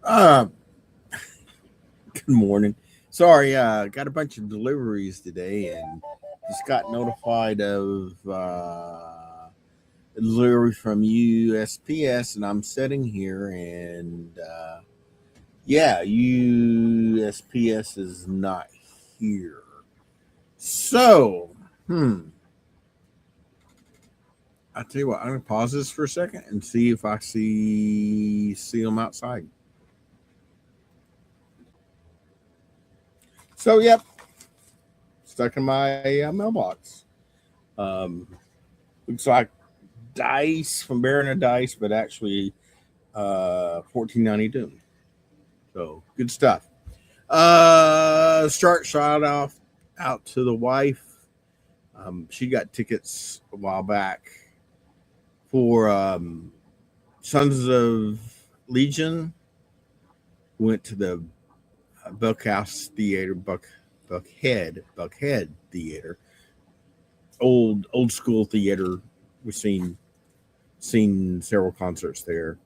Uh, Good morning. Sorry, got a bunch of deliveries today and just got notified of a delivery from USPS, and I'm sitting here and yeah, USPS is not here. So, I tell you what, I'm gonna pause this for a second and see if I see them outside. So, yep, stuck in my mailbox. Um, Looks like dice from Baron of Dice, but actually 1490 Doom. So good stuff. Start shot off out to the wife. She got tickets a while back for Sons of Legion. Went to the Buckhouse Theater, Buckhead Theater, old school theater. We've seen several concerts there.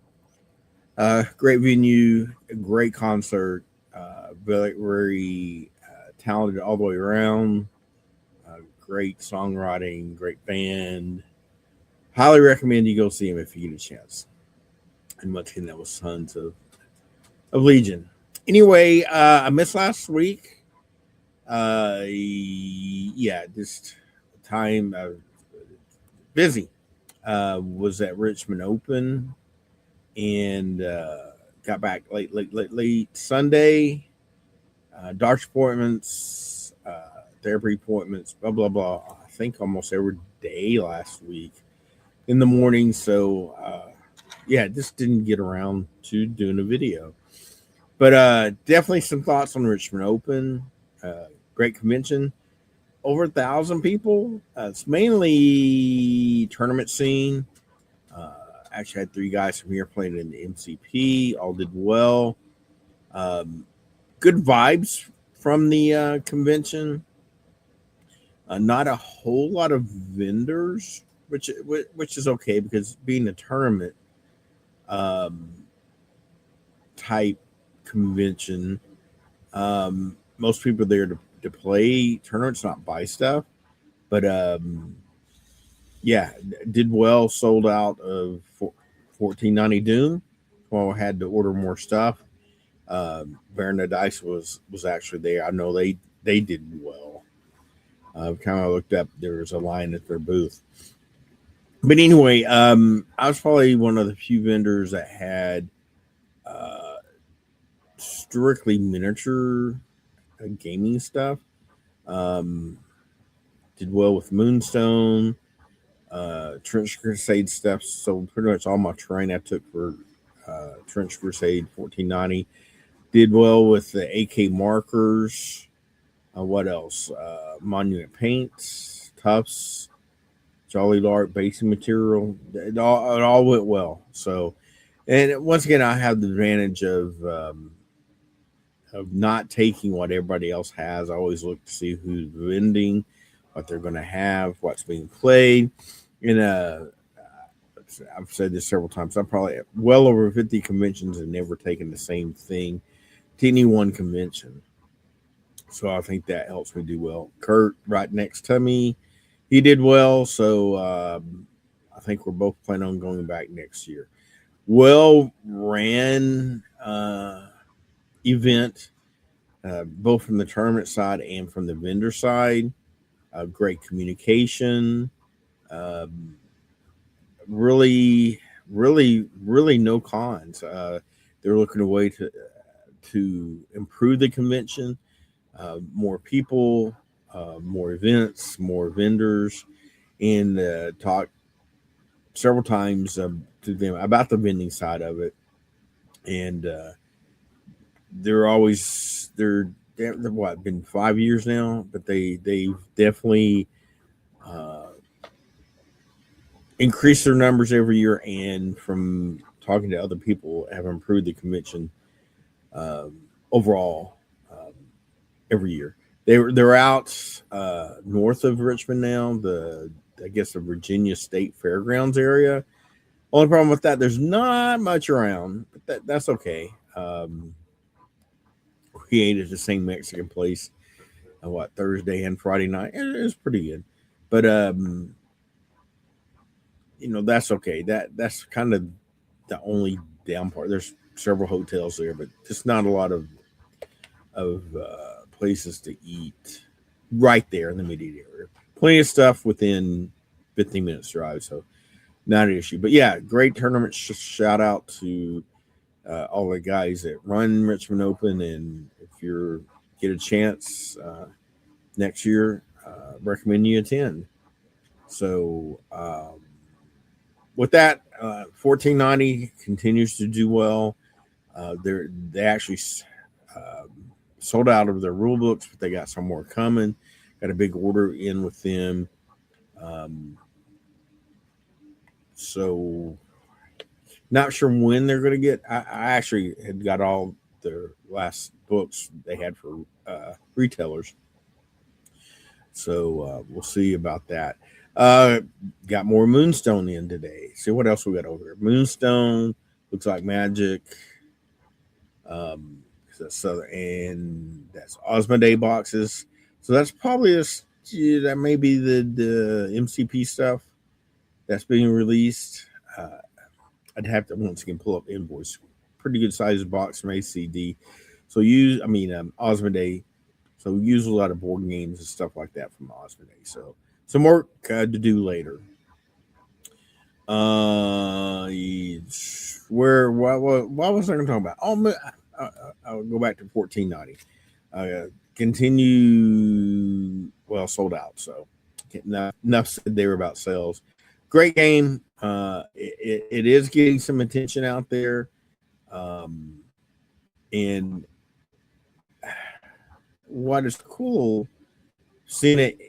Great venue, a great concert, very talented all the way around. Great songwriting, great band. Highly recommend you go see him if you get a chance. And once again, that was Sons of Legion. Anyway, I missed last week. Yeah, just time busy. Was at Richmond Open and got back late Sunday. Doctor appointments, therapy appointments, blah blah blah. I think almost every day last week in the morning. So yeah, just didn't get around to doing a video. But definitely some thoughts on Richmond Open. Great convention. Over 1,000 people. It's mainly tournament scene. Uh, Actually, had three guys from here playing in the MCP. All did well. Um, Good vibes from the convention. Not a whole lot of vendors, which is okay because being a tournament um, type convention, most people are there to play tournaments, not buy stuff. But yeah, did well. Sold out of 1490 Doom. Well, I had to order more stuff. Baron of Dice was actually there. I know they did well. Kind of looked up. There was a line at their booth. But anyway, I was probably one of the few vendors that had strictly miniature gaming stuff. Um, did well with Moonstone, Trench Crusade stuff. So pretty much all my terrain I took for Trench Crusade 1490. Did well with the AK markers. What else? Monument paints, tufts, Jolly Lark basing material. It all went well. So, and once again, I have the advantage of not taking what everybody else has. I always look to see who's vending, what they're going to have, what's being played. And I've said this several times. I'm probably at well over 50 conventions and never taken the same thing to any one convention. So I think that helps me do well. Kurt, right next to me, he did well. So I think we're both planning on going back next year. Well ran event, both from the tournament side and from the vendor side. Great communication. Um, really no cons. They're looking a way to improve the convention. More people, more events, more vendors, and talk several times to them about the vending side of it. And they're always they're what been 5 years now, but they definitely uh, increase their numbers every year. And from talking to other people, have improved the convention um, overall every year. They're out north of Richmond now. I guess the Virginia State Fairgrounds area. Only problem with that, there's not much around, but that's okay. We ate at the same Mexican place, Thursday and Friday night. It was pretty good, but that's okay. That's kind of the only down part. There's several hotels there, but just not a lot of places to eat right there in the immediate area. Plenty of stuff within 15 minutes drive, so not an issue. But yeah, great tournament. Shout out to all the guys that run Richmond Open, and if you get a chance next year, recommend you attend. So with that, 1490 continues to do well. They actually sold out of their rule books, but they got some more coming. Got a big order in with them. So not sure when they're going to get. I actually had got all their last books they had for retailers. So we'll see about that. Got more Moonstone in today. See what else we got over here. Moonstone looks like magic. And that's Osmode boxes. So that's probably that may be the MCP stuff that's being released. I'd have to once again pull up invoice. Pretty good sized box from ACD. So Osmode. So we use a lot of board games and stuff like that from Osmode. So some work to do later. What was I going to talk about? I'll go back to 1490. Continue. Well, sold out. So enough said there about sales. Great game. It is getting some attention out there. And what is cool, seeing it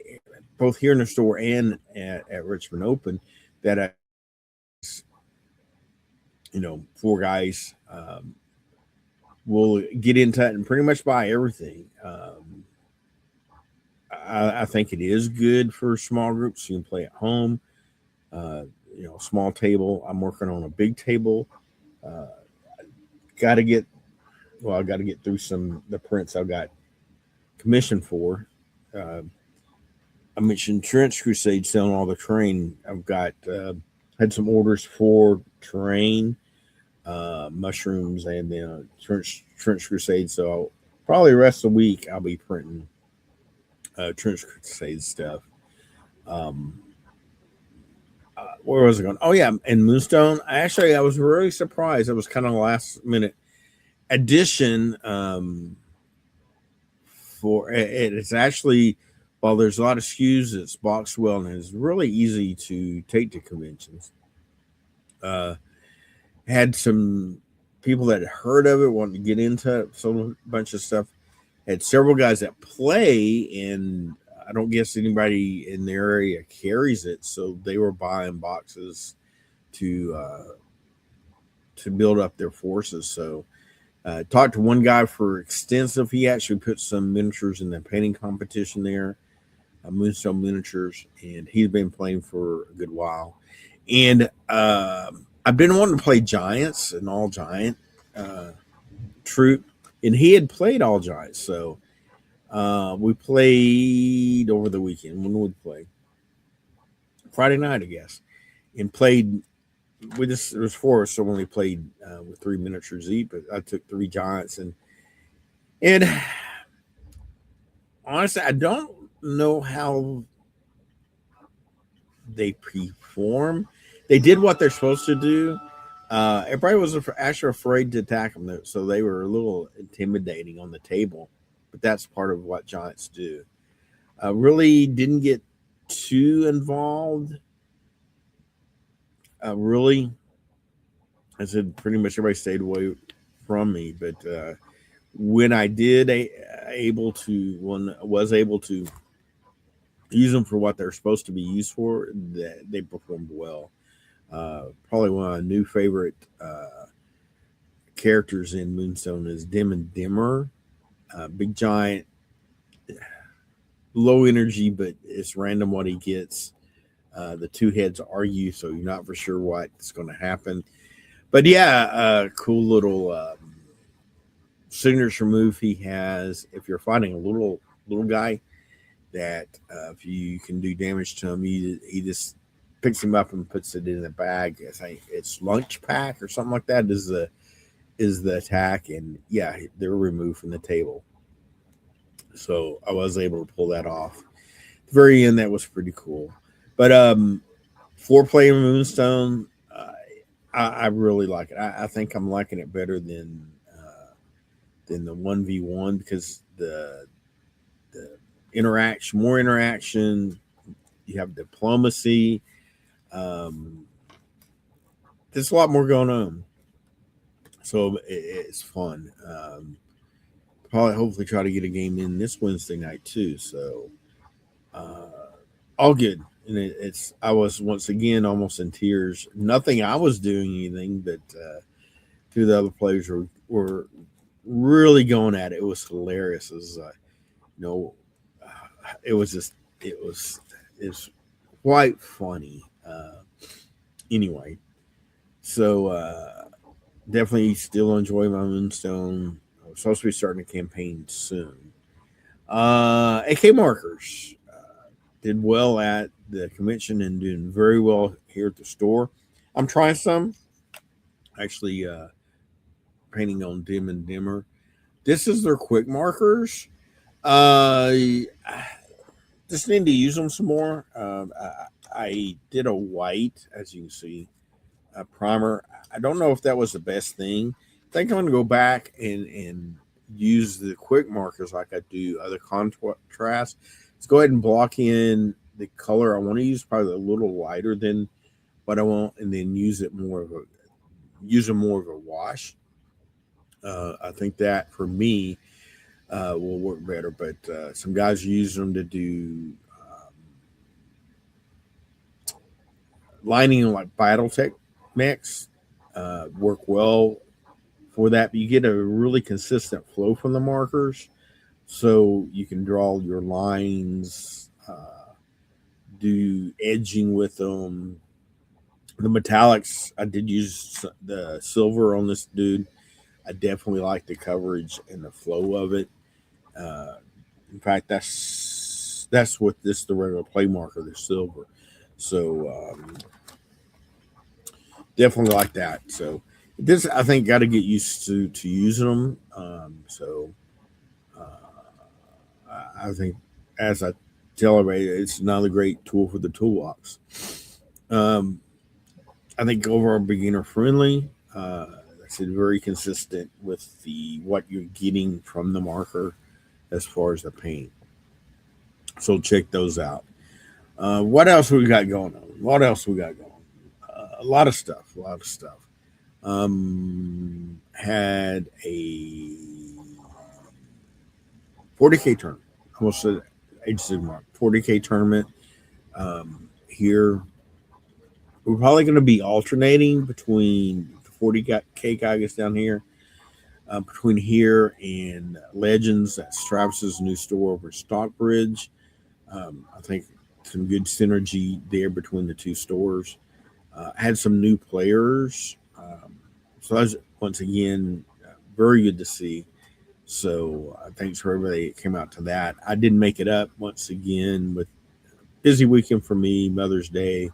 both here in the store and at Richmond Open, that four guys will get into it and pretty much buy everything. I think it is good for small groups. You can play at home. Small table. I'm working on a big table. Got to get through the prints I've got commissioned for. I mentioned Trench Crusade selling all the terrain. I've got had some orders for terrain, mushrooms, and then Trench Crusade. So probably the rest of the week I'll be printing Trench Crusade stuff. Where was I going? Oh yeah, and Moonstone. I was really surprised. It was kind of a last minute addition. For it's actually, while there's a lot of SKUs, it's boxed well and it's really easy to take to conventions. Had some people that had heard of it, wanted to get into it, sold a bunch of stuff. Had several guys that play, and I don't guess anybody in the area carries it, so they were buying boxes to build up their forces. So talked to one guy for extensive. He actually put some miniatures in the painting competition there, Moonstone miniatures, and he's been playing for a good while. And I've been wanting to play Giants, an all giant troop, and he had played all giants. So we played over the weekend. When would we play? Friday night, I guess, and played. There was four, so we only played with 3 miniatures each. But I took 3 giants, and honestly, I don't know how they perform. They did what they're supposed to do. Everybody was actually afraid to attack them, so they were a little intimidating on the table. But that's part of what giants do. Really didn't get too involved. Really, I said pretty much everybody stayed away from me. But when I was able to use them for what they're supposed to be used for, they performed well. Probably one of my new favorite characters in Moonstone is Dim and Dimmer. Big giant, low energy, but it's random what he gets. The 2 heads argue, so you're not for sure what's going to happen. But yeah, cool little signature move he has. If you're fighting a little guy, that if you can do damage to him, he just picks him up and puts it in the bag. I think it's lunch pack or something like that. Is the attack, and yeah, they're removed from the table. So I was able to pull that off. At the very end, that was pretty cool. But four player Moonstone, I really like it. I think I'm liking it better than the 1v1 because the interaction, more interaction. You have diplomacy. Um, there's a lot more going on, so it's fun. Probably, hopefully, try to get a game in this Wednesday night too. So, uh, all good. And it's I was once again almost in tears. Nothing I was doing anything, but two of the other players were really going at it. It was hilarious. It was you know, it was just it's quite funny. Anyway, so definitely still enjoy my Moonstone. I'm supposed to be starting a campaign soon. AK markers did well at the convention and doing very well here at the store. I'm trying some actually painting on dim and dimmer. This is their quick markers. Uh, just need to use them some more. I did a white, as you can see, a primer. I don't know if that was the best thing. I think I'm going to go back and use the quick markers like I do other contrast. Let's go ahead and block in the color I want to use, probably a little lighter than what I want, and then use it more of a wash. I think that for me will work better. But some guys use them to do lining like Battletech mix. Work well for that. But you get a really consistent flow from the markers, so you can draw your lines, do edging with them. The metallics, I did use the silver on this dude. I definitely like the coverage and the flow of it. Uh, in fact, that's what this the regular play marker, the silver. So definitely like that. So this I think got to get used to using them. So I think as I tell everybody, it's another great tool for the toolbox. Um, I think overall beginner friendly. It's very consistent with the what you're getting from the marker as far as the paint. So check those out. What else we got going on? What else we got going? A lot of stuff. A lot of stuff. Had a 40K tournament. Almost said age mark. 40K tournament here. We're probably going to be alternating between the 40K guy gets down here, between here and Legends. That's Travis's new store over at Stockbridge. I think some good synergy there between the two stores. Had some new players. So that's once again very good to see. So thanks for everybody that came out to that. I didn't make it up once again with busy weekend for me, Mother's Day,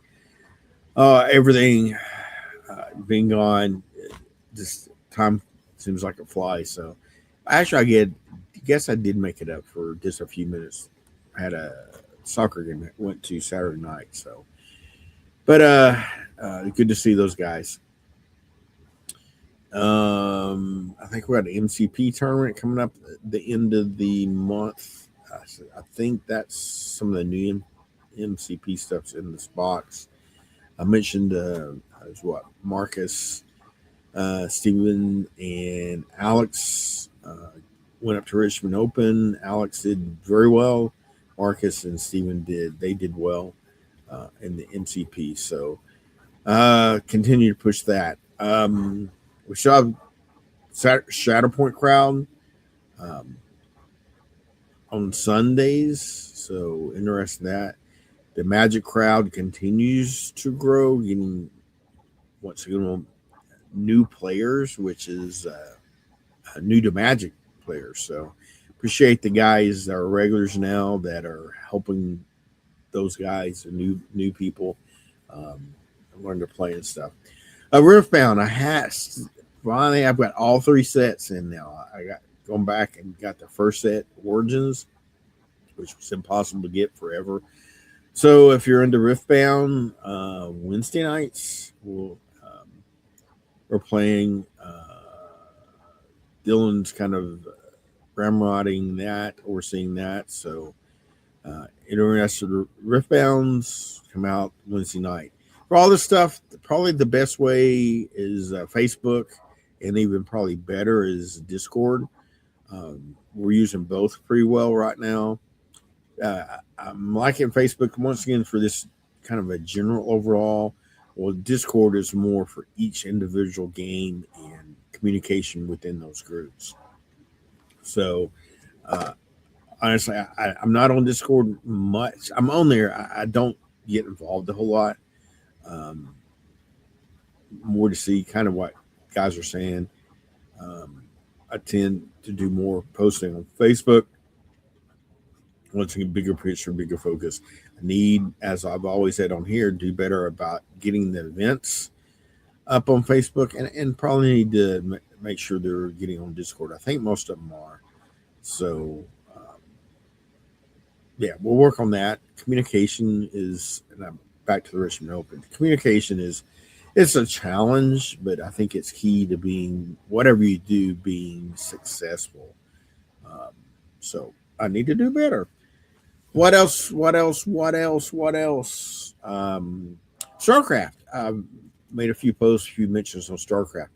everything being gone. Just time seems like it flies. So actually, guess I did make it up for just a few minutes. I had a soccer game I went to Saturday night. So, but good to see those guys. I think we got an MCP tournament coming up at the end of the month. I think that's some of the new MCP stuff's in this box. I mentioned what Marcus, Steven, and Alex went up to Richmond Open. Alex did very well. Marcus and Steven did well in the MCP. So continue to push that. We still have Shatterpoint crowd on Sundays. So interesting that. The Magic crowd continues to grow, getting once again new players, which is new to Magic players. So appreciate the guys that are regulars now that are helping those guys and new people um, learn to play and stuff. Riftbound, finally I've got all three sets in now. I got going back and got the first set Origins, which was impossible to get forever. So if you're into Riftbound, Wednesday nights we're playing. Dylan's kind of ramrodding that, overseeing that. So interested Riftbounds come out Wednesday night. For all this stuff, probably the best way is Facebook, and even probably better is Discord. We're using both pretty well right now. I'm liking Facebook once again for this kind of a general overall. Well, Discord is more for each individual game and communication within those groups. So, honestly, I'm not on Discord much. I'm on there. I don't get involved a whole lot. Um, More to see kind of what guys are saying. I tend to do more posting on Facebook. Once again, bigger picture, bigger focus. I need, as I've always said on here, do better about getting the events up on Facebook, and probably need to make sure they're getting on Discord. I think most of them are. So, yeah, we'll work on that. Communication is, and I'm back to the Richmond Open. Communication is, it's a challenge, but I think it's key to being, whatever you do, being successful. Um, so I need to do better. What else? What else? What else? What else? StarCraft. I've made a few posts, a few mentions on StarCraft.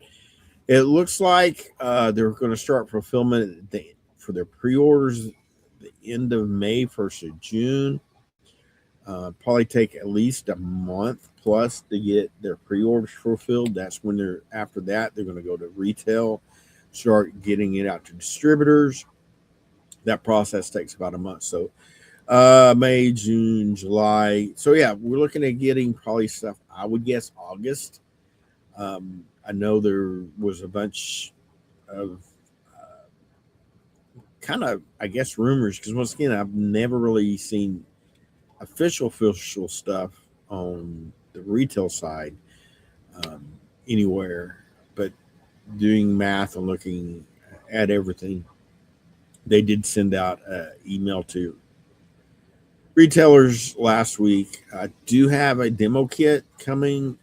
It looks like they're going to start fulfillment for their pre-orders the end of May, 1st of June. Probably take at least a month plus to get their pre-orders fulfilled. That's when after that they're going to go to retail, start getting it out to distributors. That process takes about a month. So May, June, July. So yeah, we're looking at getting probably stuff, I would guess August. I know there was a bunch of kind of, I guess, rumors, because once again, I've never really seen official stuff on the retail side anywhere, but doing math and looking at everything, they did send out an email to retailers last week. I do have a demo kit coming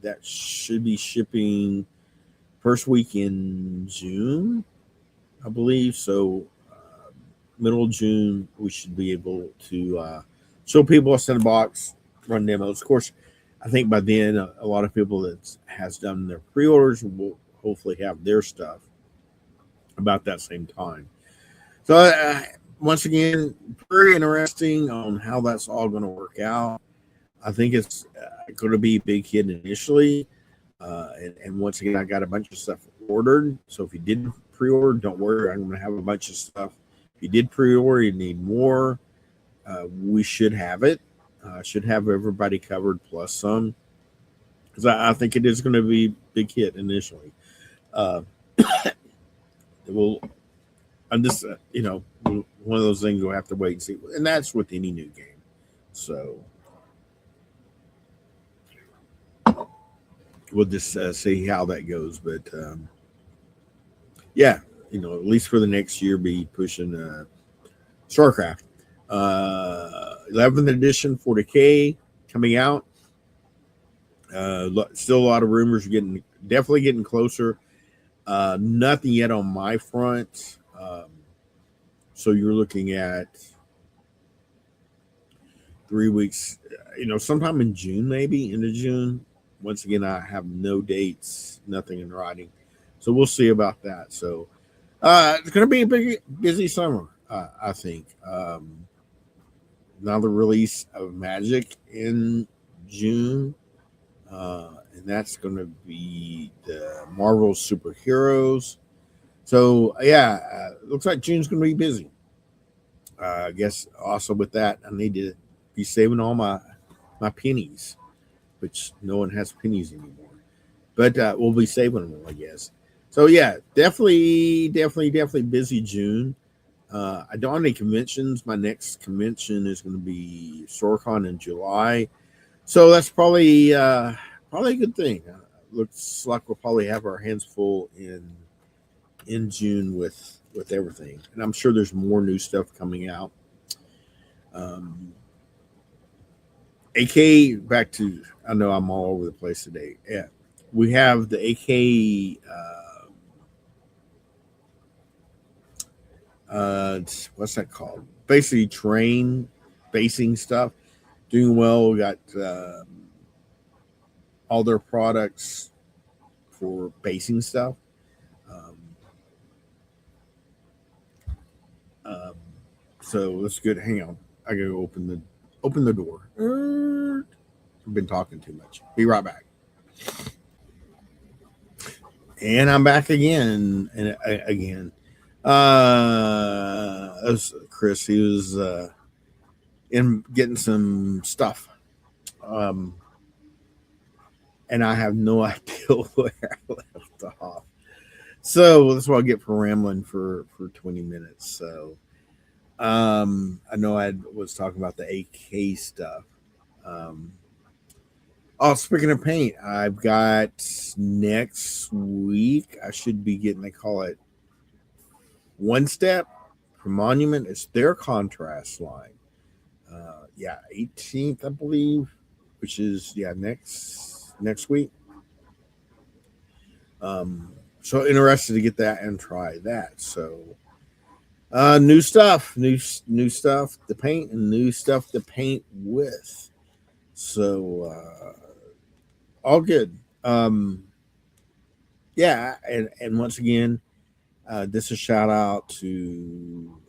that should be shipping first week in June, I believe. So middle of June, we should be able to show people a box, run demos. Of course, I think by then a lot of people that has done their pre-orders will hopefully have their stuff about that same time. So once again, very interesting on how that's all going to work out. I think it's going to be a big hit initially. And once again, I got a bunch of stuff ordered. So if you didn't pre-order, don't worry. I'm going to have a bunch of stuff. If you did pre-order, you need more. We should have it. Should have everybody covered plus some. Because I think it is going to be a big hit initially. I'm just, one of those things we'll have to wait and see. And that's with any new game. So we'll just see how that goes. But yeah, at least for the next year, be pushing StarCraft. 11th edition 40K coming out. Still a lot of rumors definitely getting closer. Nothing yet on my front. So you're looking at 3 weeks, sometime in June, maybe into June. Once again, I have no dates, nothing in writing. So we'll see about that. So it's going to be a big, busy summer, I think. Another release of Magic in June. And that's going to be the Marvel Superheroes. So, yeah, looks like June's going to be busy. I guess also with that, I need to be saving all my pennies, which no one has pennies anymore. But we'll be saving them, I guess. So yeah, definitely busy June. I don't have any conventions. My next convention is going to be SoarCon in July, so that's probably a good thing. Looks like we'll probably have our hands full in June with everything, and I'm sure there's more new stuff coming out. Um, AK back to I know I'm all over the place today. Yeah, we have the AK. What's that called? Basically, train basing stuff doing well. We got all their products for basing stuff. Um, um, so that's good. Hang on, I gotta go open the door. I've been talking too much. Be right back. And I'm back again and again. That was Chris. He was in getting some stuff. Um, and I have no idea where I left off. So that's what I get for rambling for 20 minutes. So I know I was talking about the AK stuff. Um, oh, speaking of paint, I've got next week. I should be getting. They call it One Step for Monument. It's their contrast line. Yeah, 18th, I believe, which is next week. So interested to get that and try that. So new stuff, new stuff to paint and new stuff to paint with. So all good. Yeah, and once again, this is a shout out to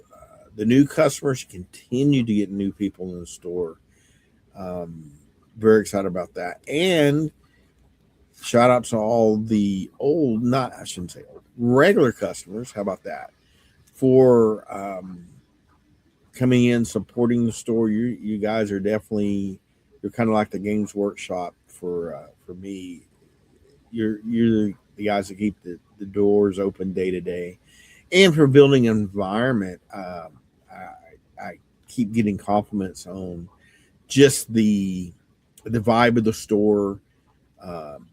the new customers. Continue to get new people in the store. Um, Very excited about that. And shout out to all the old, not I shouldn't say old, regular customers. How about that? For coming in, supporting the store. You guys are definitely you're kind of like the Games Workshop for me. You're the guys that keep the doors open day to day, and for building an environment. I keep getting compliments on just the vibe of the store, um,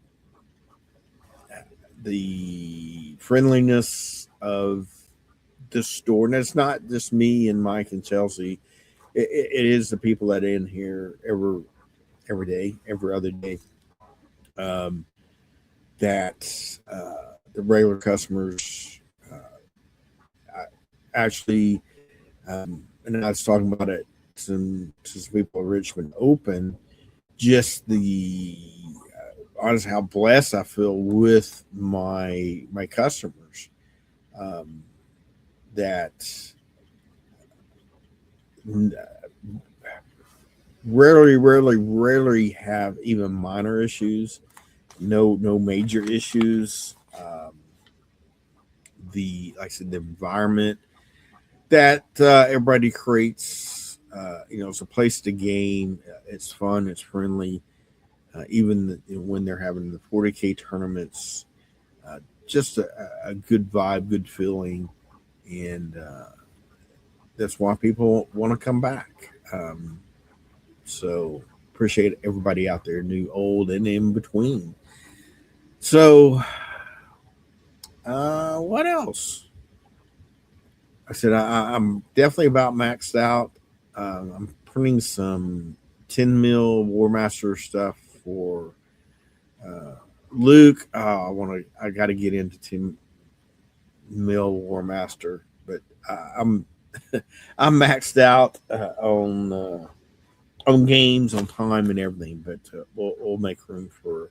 the friendliness of the store, and it's not just me and Mike and Chelsea. It is the people that are in here every day, every other day. Um, that the regular customers uh, actually, and I was talking about it to some people at Richmond Open, just the honestly how blessed I feel with my customers. Um, that rarely have even minor issues. No major issues. The like I said, the environment that everybody creates. It's a place to game. It's fun. It's friendly. When they're having the 40K tournaments, just a good vibe, good feeling, and that's why people want to come back. So appreciate everybody out there, new, old, and in between. So, what else? I said I'm definitely about maxed out. I'm printing some 10 mil War Master stuff for uh, Luke. I got to get into 10 mil War Master, but I'm I'm maxed out on games, on time, and everything. But we'll make room for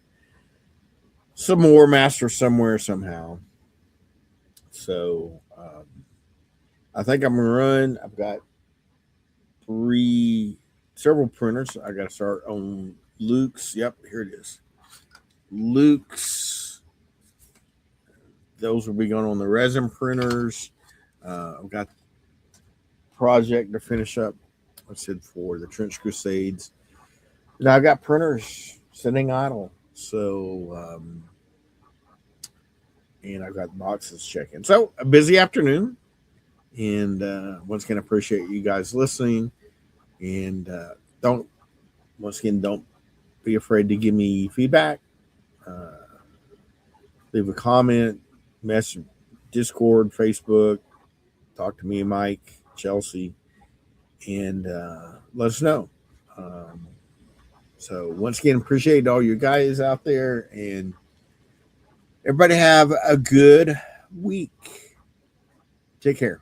some more master somewhere somehow. So I think I'm gonna run. I've got several printers. I got to start on Luke's. Yep, here it is. Luke's. Those will be going on the resin printers. I've got project to finish up. I said for the Trench Crusades. Now I've got printers sitting idle. So and I've got boxes checking. So a busy afternoon, and once again, appreciate you guys listening. And don't once again, don't be afraid to give me feedback. Uh, Leave a comment, message, Discord, Facebook, talk to me, Mike, Chelsea, and let us know. Um, so once again, appreciate all you guys out there, and everybody have a good week. Take care.